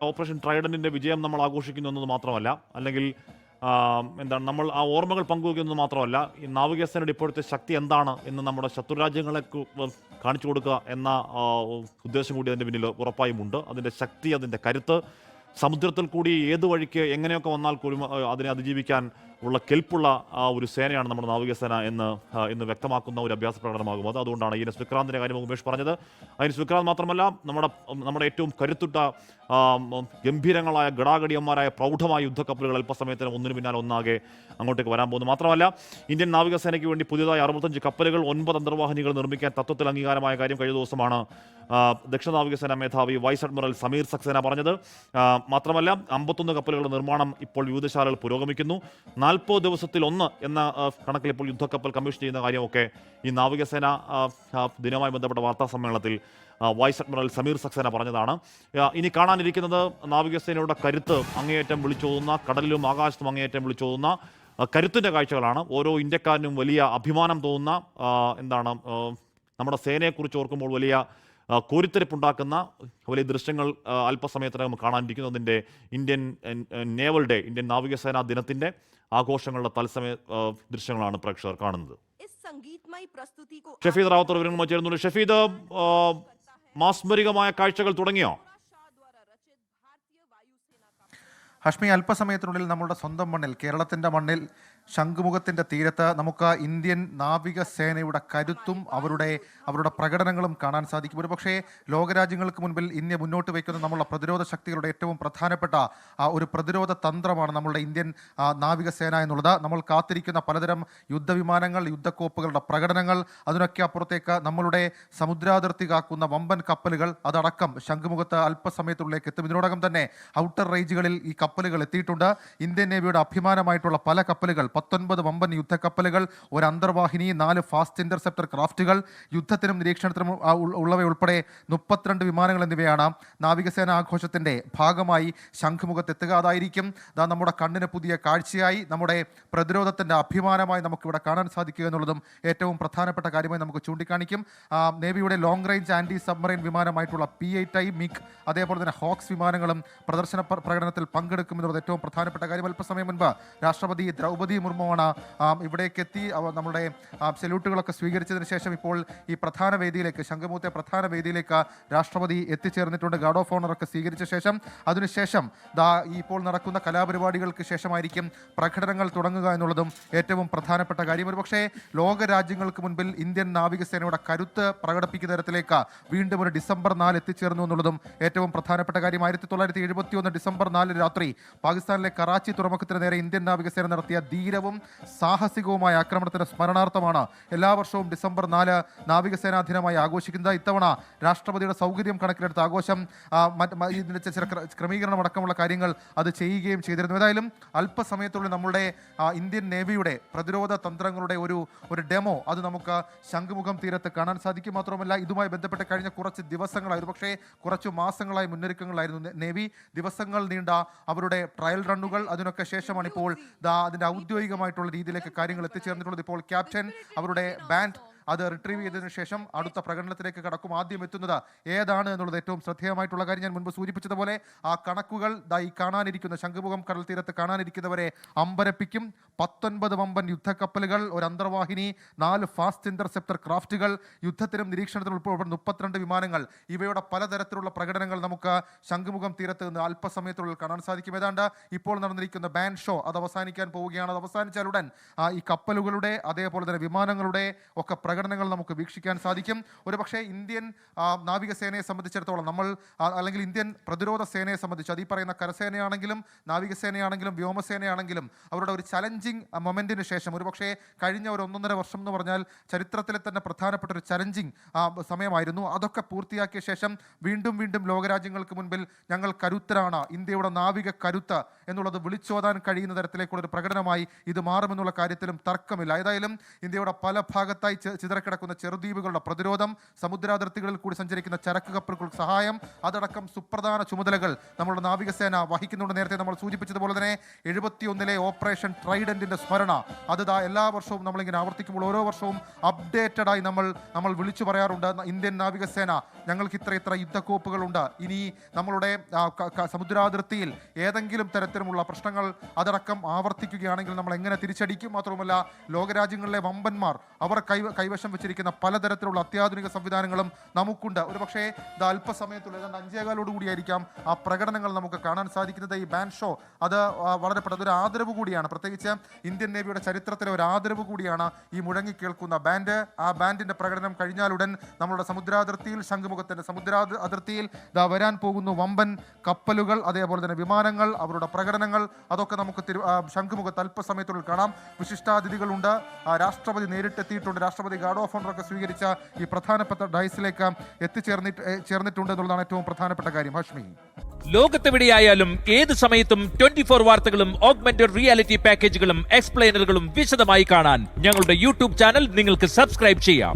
Operation ട്രൈഡന്റിന്റെ വിജയം നമ്മൾ ആഘോഷിക്കുന്നു എന്നത് മാത്രമല്ല, അല്ലെങ്കിൽ എന്താണ് നമ്മൾ ആ ഓർമ്മകൾ പങ്കുവയ്ക്കുന്നത് മാത്രമല്ല, ഈ നാവികസേനയുടെ ഇപ്പോഴത്തെ ശക്തി എന്താണ് എന്ന് നമ്മുടെ ശത്രുരാജ്യങ്ങളെ കാണിച്ചു കൊടുക്കുക എന്ന ഉദ്ദേശം കൂടി അതിൻ്റെ പിന്നിൽ ഉറപ്പായും ഉണ്ട്. അതിൻ്റെ ശക്തി, അതിൻ്റെ കരുത്ത്, സമുദ്രത്തിൽ കൂടി ഏത് വഴിക്ക് എങ്ങനെയൊക്കെ വന്നാൽ കൂടി അതിനെ അതിജീവിക്കാൻ ഉള്ള കെൽപ്പുള്ള ഒരു സേനയാണ് നമ്മുടെ നാവികസേന എന്ന് വ്യക്തമാക്കുന്ന ഒരു അഭ്യാസ പ്രകടനമാകും അത്. അതുകൊണ്ടാണ് INS വിക്രാന്തിൻ്റെ കാര്യം ഉമേഷ് പറഞ്ഞത്. INS വിക്രാന്ത് മാത്രമല്ല, നമ്മുടെ ഏറ്റവും കരുത്തുറ്റ ഗംഭീരങ്ങളായ ഗടാഗടിയന്മാരായ പ്രൗഢമായ യുദ്ധക്കപ്പലുകൾ അല്പസമയത്തിന് ഒന്നിനു പിന്നാലെ ഒന്നാകെ അങ്ങോട്ടേക്ക് വരാൻ പോകുന്നു. മാത്രമല്ല, ഇന്ത്യൻ നാവികസേനയ്ക്ക് വേണ്ടി പുതിയതായി 65 കപ്പലുകൾ, 9 അന്തർവാഹിനികൾ നിർമ്മിക്കാൻ തത്വത്തിൽ അംഗീകാരമായ കാര്യം കഴിഞ്ഞ ദിവസമാണ് ദക്ഷിണ നാവികസേന മേധാവി വൈസ് അഡ്മിറൽ സമീർ സക്സേന പറഞ്ഞത്. മാത്രമല്ല, 51 കപ്പലുകളുടെ നിർമ്മാണം ഇപ്പോൾ വിവിധശാലകൾ പുരോഗമിക്കുന്നു. 40 ദിവസത്തിൽ ഒന്ന് എന്ന കണക്കിൽ ഇപ്പോൾ യുദ്ധക്കപ്പൽ കമ്മീഷൻ ചെയ്യുന്ന കാര്യമൊക്കെ ഈ നാവികസേന ദിനവുമായി ബന്ധപ്പെട്ട വാർത്താ സമ്മേളനത്തിൽ വൈസ് അഡ്മിറൽ സമീർ സക്സേന പറഞ്ഞതാണ്. ഇനി കാണാനിരിക്കുന്നത് നാവികസേനയുടെ കരുത്ത് അങ്ങേയറ്റം വിളിച്ചോതുന്ന, കടലിലും ആകാശത്തും അങ്ങേയറ്റം വിളിച്ചോതുന്ന കരുത്തിൻ്റെ കാഴ്ചകളാണ്. ഓരോ ഇന്ത്യക്കാരനും വലിയ അഭിമാനം തോന്നുന്ന, നമ്മുടെ സേനയെക്കുറിച്ച് ഓർക്കുമ്പോൾ വലിയ കോരിത്തെരിപ്പുണ്ടാക്കുന്ന വലിയ ദൃശ്യങ്ങൾ അല്പസമയത്തിനകം കാണാനിരിക്കുന്നു. അതിൻ്റെ ഇന്ത്യൻ നേവൽ ഡേ, ഇന്ത്യൻ നാവികസേനാ ദിനത്തിൻ്റെ ആഘോഷങ്ങളുടെ തത്സമയ ദൃശ്യങ്ങളാണ് പ്രേക്ഷകർ കാണുന്നത്. ഷഫീദ് റാവത്തർ വിവരങ്ങളുമായി ചേരുന്നുണ്ട്. ഷഫീദ്, മാസ്മരികമായ കാഴ്ചകൾ തുടങ്ങിയോ? ഹഷ്മി, അല്പസമയത്തിനുള്ളിൽ നമ്മുടെ സ്വന്തം മണ്ണിൽ, കേരളത്തിൻ്റെ മണ്ണിൽ, ശംഖുമുഖത്തിൻ്റെ തീരത്ത് നമുക്ക് ഇന്ത്യൻ നാവികസേനയുടെ കരുത്തും അവരുടെ പ്രകടനങ്ങളും കാണാൻ സാധിക്കും. ഒരു പക്ഷേ ലോകരാജ്യങ്ങൾക്ക് മുൻപിൽ ഇന്ത്യ മുന്നോട്ട് വയ്ക്കുന്ന നമ്മളുടെ പ്രതിരോധ ശക്തികളുടെ ഏറ്റവും പ്രധാനപ്പെട്ട ഒരു പ്രതിരോധ തന്ത്രമാണ് നമ്മളുടെ ഇന്ത്യൻ നാവികസേന എന്നുള്ളത്. നമ്മൾ കാത്തിരിക്കുന്ന പലതരം യുദ്ധവിമാനങ്ങൾ, യുദ്ധക്കോപ്പുകളുടെ പ്രകടനങ്ങൾ, അതിനൊക്കെ അപ്പുറത്തേക്ക് നമ്മളുടെ സമുദ്രാതിർത്തി കാക്കുന്ന വമ്പൻ കപ്പലുകൾ, അതടക്കം ശംഖുമുഖത്ത് അല്പസമയത്തിനുള്ളിലേക്ക് എത്തും. ഇതിനോടകം തന്നെ ഔട്ടർ റേഞ്ചുകളിൽ ഈ കപ്പലുകൾ എത്തിയിട്ടുണ്ട്. ഇന്ത്യൻ നേവിയുടെ അഭിമാനമായിട്ടുള്ള പല കപ്പലുകൾ, 19 വമ്പൻ യുദ്ധക്കപ്പലുകൾ, ഒരു അന്തർവാഹിനി, 4 ഫാസ്റ്റ് ഇന്റർസെപ്റ്റർ ക്രാഫ്റ്റുകൾ, യുദ്ധത്തിനും നിരീക്ഷണത്തിനും ഉള്ളവയുൾപ്പെടെ 32 വിമാനങ്ങൾ എന്നിവയാണ് നാവികസേന ആഘോഷത്തിന്റെ ഭാഗമായി ശംഖുമുഖത്ത് എത്തുക. അതായിരിക്കും നമ്മുടെ കണ്ണിന് പുതിയ കാഴ്ചയായി, നമ്മുടെ പ്രതിരോധത്തിന്റെ അഭിമാനമായി നമുക്കിവിടെ കാണാൻ സാധിക്കുക എന്നുള്ളതും ഏറ്റവും പ്രധാനപ്പെട്ട കാര്യമായി നമുക്ക് ചൂണ്ടിക്കാണിക്കും. നേവിയുടെ ലോങ് റേഞ്ച് ആന്റി സബ്മറൈൻ വിമാനമായിട്ടുള്ള P-8I മിഗ്, അതേപോലെ തന്നെ ഹോക്സ് വിമാനങ്ങളും പ്രദർശന പ്രകടനത്തിൽ പങ്കെടുക്കും എന്നുള്ളത് ഏറ്റവും പ്രധാനപ്പെട്ട കാര്യം. അല്പസമയം മുൻപ് രാഷ്ട്രപതി ദ്രൗപദി മുർമുവാണ് ഇവിടേക്ക് എത്തി നമ്മുടെ സല്യൂട്ടുകളൊക്കെ സ്വീകരിച്ചതിന് ശേഷം ഇപ്പോൾ ഈ പ്രധാന വേദിയിലേക്ക്, ശംഖുമുഖത്തെ പ്രധാന വേദിയിലേക്ക് രാഷ്ട്രപതി എത്തിച്ചേർന്നിട്ടുണ്ട്. ഗാർഡ് ഓഫ് ഓണർ ഒക്കെ സ്വീകരിച്ച ശേഷം അതിനുശേഷം ഇപ്പോൾ നടക്കുന്ന കലാപരിപാടികൾക്ക് ശേഷമായിരിക്കും പ്രകടനങ്ങൾ തുടങ്ങുക എന്നുള്ളതും ഏറ്റവും പ്രധാനപ്പെട്ട കാര്യം. ഒരുപക്ഷേ ലോകരാജ്യങ്ങൾക്ക് മുൻപിൽ ഇന്ത്യൻ നാവികസേനയുടെ കരുത്ത് പ്രകടിപ്പിക്കുന്ന തരത്തിലേക്ക് വീണ്ടും ഒരു ഡിസംബർ 4 എത്തിച്ചേർന്നു എന്നുള്ളതും ഏറ്റവും പ്രധാനപ്പെട്ട കാര്യം. 1971 ഡിസംബർ 4 രാത്രി പാകിസ്ഥാനിലെ കറാച്ചി തുറമുഖത്തിന് നേരെ ഇന്ത്യൻ നാവികസേന നടത്തിയ ധീരവും സാഹസികവുമായ ആക്രമണത്തിന്റെ സ്മരണാർത്ഥമാണ് എല്ലാ വർഷവും ഡിസംബർ 4 നാവികസേനാ ദിനമായി ആഘോഷിക്കുന്നത്. ഇത്തവണ രാഷ്ട്രപതിയുടെ സൗകര്യം കണക്കിലെടുത്ത് ആഘോഷം ഇതിന്റെ ചില ക്രമീകരണം അടക്കമുള്ള കാര്യങ്ങൾ അത് ചെയ്യുകയും ചെയ്തിരുന്നു. ഏതായാലും അല്പസമയത്തുള്ളിൽ നമ്മുടെ ഇന്ത്യൻ നേവിയുടെ പ്രതിരോധ തന്ത്രങ്ങളുടെ ഒരു ഡെമോ അത് നമുക്ക് ശംഖുമുഖം തീരത്ത് കാണാൻ സാധിക്കും. മാത്രമല്ല, ഇതുമായി ബന്ധപ്പെട്ട് കഴിഞ്ഞ കുറച്ച് ദിവസങ്ങളായി, പക്ഷേ കുറച്ചു മാസങ്ങളായി മുന്നൊരുക്കങ്ങളായിരുന്നു. നേവി ദിവസങ്ങൾ നീണ്ട അവരുടെ ട്രയൽ റണ്ണുകൾ, അതിനൊക്കെ ശേഷമാണ് ഇപ്പോൾ അതിന്റെ ഔദ്യോഗികമായിട്ടുള്ള രീതിയിലേക്ക് കാര്യങ്ങൾ എത്തിച്ചേർന്നിട്ടുള്ളത്. ഇപ്പോൾ ക്യാപ്റ്റൻ അവരുടെ ബാൻഡ് അത് റിട്രീവ് ചെയ്തതിനു ശേഷം അടുത്ത പ്രകടനത്തിലേക്ക് കടക്കും. ആദ്യം എത്തുന്നത് ഏതാണ് എന്നുള്ളത് ഏറ്റവും ശ്രദ്ധേയമായിട്ടുള്ള കാര്യം. ഞാൻ മുൻപ് സൂചിപ്പിച്ചതുപോലെ ആ കണക്കുകൾ ഈ കാണാനിരിക്കുന്ന ശംഖുമുഖം കടൽ തീരത്ത് കാണാനിരിക്കുന്നവരെ അമ്പരപ്പിക്കും. 19 വമ്പൻ യുദ്ധക്കപ്പലുകൾ, ഒരു അന്തർവാഹിനി, 4 ഫാസ്റ്റ് ഇന്റർസെപ്റ്റർ ക്രാഫ്റ്റുകൾ, യുദ്ധത്തിനും നിരീക്ഷണത്തിനും ഉൾപ്പെടെ 32 വിമാനങ്ങൾ, ഇവയുടെ പലതരത്തിലുള്ള പ്രകടനങ്ങൾ നമുക്ക് ശംഖുമുഖം തീരത്ത് നിന്ന് അല്പസമയത്തിനുള്ളിൽ കാണാൻ സാധിക്കും. ഏതാണ്ട് ഇപ്പോൾ നടന്നിരിക്കുന്ന ബാൻഡ് ഷോ അത് അവസാനിക്കാൻ പോവുകയാണ്. അത് അവസാനിച്ചാലുടൻ ഈ കപ്പലുകളുടെ അതേപോലെ തന്നെ വിമാനങ്ങളുടെ ഒക്കെ പ്രകടനങ്ങൾ നമുക്ക് വീക്ഷിക്കാൻ സാധിക്കും. ഒരുപക്ഷെ ഇന്ത്യൻ നാവികസേനയെ സംബന്ധിച്ചിടത്തോളം അല്ലെങ്കിൽ ഇന്ത്യൻ പ്രതിരോധ സേനയെ സംബന്ധിച്ച്, അത് ഈ പറയുന്ന കരസേനയാണെങ്കിലും നാവികസേനയാണെങ്കിലും വ്യോമസേനയാണെങ്കിലും അവരുടെ ഒരു ചലഞ്ചിങ് മൊമെന്റിന് ശേഷം, ഒരുപക്ഷെ കഴിഞ്ഞ ഒരു 1.5 വർഷം എന്ന് പറഞ്ഞാൽ ചരിത്രത്തിലെ തന്നെ പ്രധാനപ്പെട്ട ഒരു ചലഞ്ചിങ് സമയമായിരുന്നു. അതൊക്കെ പൂർത്തിയാക്കിയ ശേഷം വീണ്ടും വീണ്ടും ലോകരാജ്യങ്ങൾക്ക് മുൻപിൽ ഞങ്ങൾ കരുത്തരാണ്, ഇന്ത്യയുടെ നാവിക കരുത്ത് എന്നുള്ളത് വിളിച്ചോതാൻ കഴിയുന്ന തരത്തിലേക്കുള്ള ഒരു പ്രകടനമായി ഇത് മാറുമെന്നുള്ള കാര്യത്തിലും തർക്കമില്ല. ഏതായാലും ഇന്ത്യയുടെ പല ഭാഗത്തായി ചിതറക്കിടക്കുന്ന ചെറുദ്വീപുകളുടെ പ്രതിരോധം, സമുദ്രാതിർത്തികളിൽ കൂടി സഞ്ചരിക്കുന്ന ചരക്ക് കപ്പലുകൾക്ക് സഹായം, അതടക്കം സുപ്രധാന ചുമതലകൾ നമ്മുടെ നാവികസേന വഹിക്കുന്നുണ്ട്. നേരത്തെ നമ്മൾ സൂചിപ്പിച്ചതുപോലെ തന്നെ 71-ലെ ഓപ്പറേഷൻ ട്രൈഡന്റിന്റെ സ്മരണ അത് എല്ലാ വർഷവും നമ്മളിങ്ങനെ ആവർത്തിക്കുമ്പോൾ ഓരോ വർഷവും അപ്ഡേറ്റഡ് ആയി നമ്മൾ വിളിച്ചു പറയാറുണ്ട്. ഇന്ത്യൻ നാവികസേന ഞങ്ങൾക്ക് ഇത്ര യുദ്ധക്കോപ്പുകളുണ്ട്. ഇനി നമ്മളുടെ സമുദ്രാതിർത്തിയിൽ ഏതെങ്കിലും തരത്തിലുമുള്ള പ്രശ്നങ്ങൾ അതടക്കം ആവർത്തിക്കുകയാണെങ്കിൽ നമ്മൾ എങ്ങനെ തിരിച്ചടിക്കും? മാത്രവുമല്ല ലോകരാജ്യങ്ങളിലെ വമ്പന്മാർ അവർ കൈവശം വെച്ചിരിക്കുന്ന പലതരത്തിലുള്ള അത്യാധുനിക സംവിധാനങ്ങളും നമുക്കുണ്ട്. ഒരു പക്ഷേ ഇത് അല്പസമയത്തുള്ള 5:15 കൂടിയായിരിക്കാം ആ പ്രകടനങ്ങൾ നമുക്ക് കാണാൻ സാധിക്കുന്നത്. ഈ ബാൻഡ് ഷോ അത് വളരെ ഒരു ആദരവ് കൂടിയാണ്, പ്രത്യേകിച്ച് ഇന്ത്യൻ നേവിയുടെ ചരിത്രത്തിലെ ഒരു ആദരവ് കൂടിയാണ് ഈ മുഴങ്ങി കേൾക്കുന്ന ബാൻഡ്. ആ ബാൻഡിന്റെ പ്രകടനം കഴിഞ്ഞാലുടൻ നമ്മുടെ സമുദ്രാതിർത്തിയിൽ അതിർത്തിയിൽ വരാൻ പോകുന്നു വമ്പൻ കപ്പലുകൾ, അതേപോലെ തന്നെ വിമാനങ്ങൾ, അവരുടെ പ്രകടനങ്ങൾ അതൊക്കെ നമുക്ക് ശംഖുമുഖത്ത് അല്പസമയത്തുള്ളിൽ കാണാം. വിശിഷ്ടാതിഥികളുണ്ട്, രാഷ്ട്രപതി നേരിട്ടെത്തിയിട്ടുണ്ട്. രാഷ്ട്രപതി ഗാർഡ് ഓഫ് ഓണർ ഒക്കെ സ്വീകരിച്ച ഈ പ്രധാനപ്പെട്ട ഡൈസിലേക്ക് ചേർന്നിട്ടുണ്ട് എന്നുള്ളതാണ് ഏറ്റവും പ്രധാനപ്പെട്ട കാര്യം. ഹാഷ്മി, ലോകത്തെവിടെയായാലും ഏത് സമയത്തും 24 വാർത്തകളും ഓഗ്മെന്റഡ് റിയാലിറ്റി പാക്കേജുകളും എക്സ്പ്ലെയിനറുകളും വിശദമായി കാണാൻ ഞങ്ങളുടെ യൂട്യൂബ് ചാനൽ നിങ്ങൾക്ക് സബ്സ്ക്രൈബ് ചെയ്യാം.